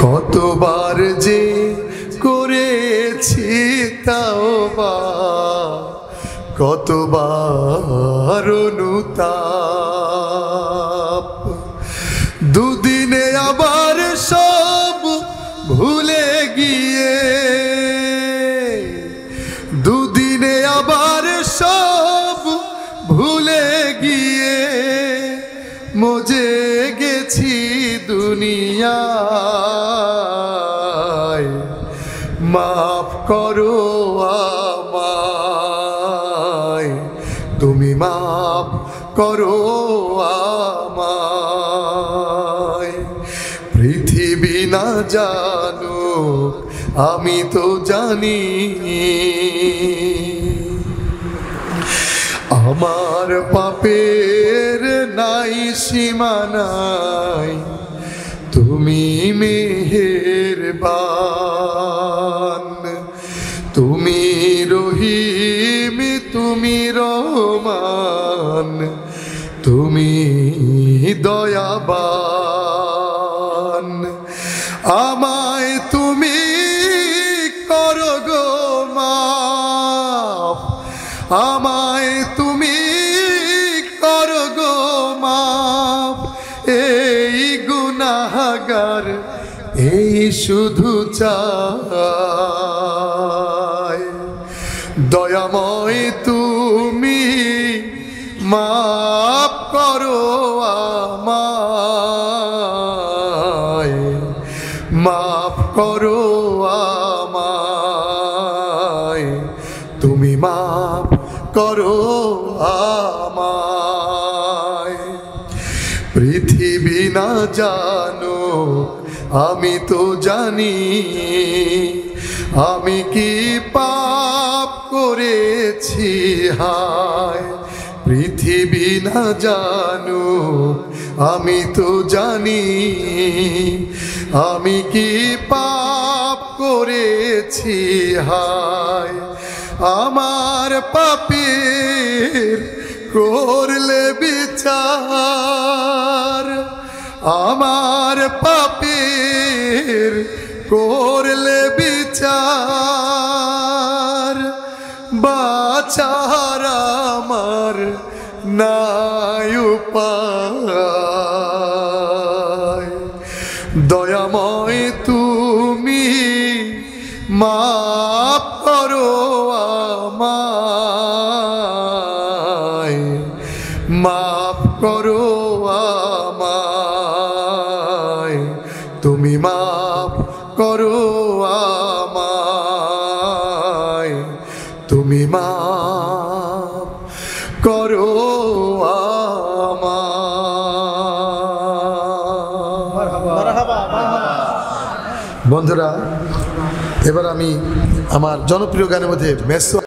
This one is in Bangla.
কতবার যে করেছি তাওবা, কতবার অনুতাপ, দুদিনে আবার সব ভুলে গিয়ে, দুদিনে আবার সব ভুলে গিয়ে মজে গেছি দুনিয়ায়। মাফ করো আমায়, তুমি মাফ করো আমায়। পৃথিবী না জানুক আমি তো জানি, আমার পাপের নাই সীমানাই, তুমি মেহেরবান, তুমি রহিম, তুমি রহমান, তুমি দয়াবান। আমায় তুমি করো গো মাফ, আমায় তুমি করো গো মাফ। এই গুনাহগার এই শুধু চাই, দয়াময় তুমি মাফ করো আমায়, মাফ করো আমায়, তুমি মাফ করো আমায়। পৃথিবী না জানো আমি তো জানি, আমি কি পাপ করেছি হায়। পৃথিবী না জানো আমি তো জানি, আমি কি পাপ করেছি হায়। আমার পাপের করলে বিচার, আমার পাপের করলে বিচার, বাঁচার আমার নাই উপায়। দয়াময় তুমি মাফ করো আমায়, মাফ করো আমায়, তুমি মাফ করো আমায়, তুমি মাফ করো আমায়। বন্ধুরা, এবার আমি আমার জনপ্রিয় গানের মধ্যে মেসো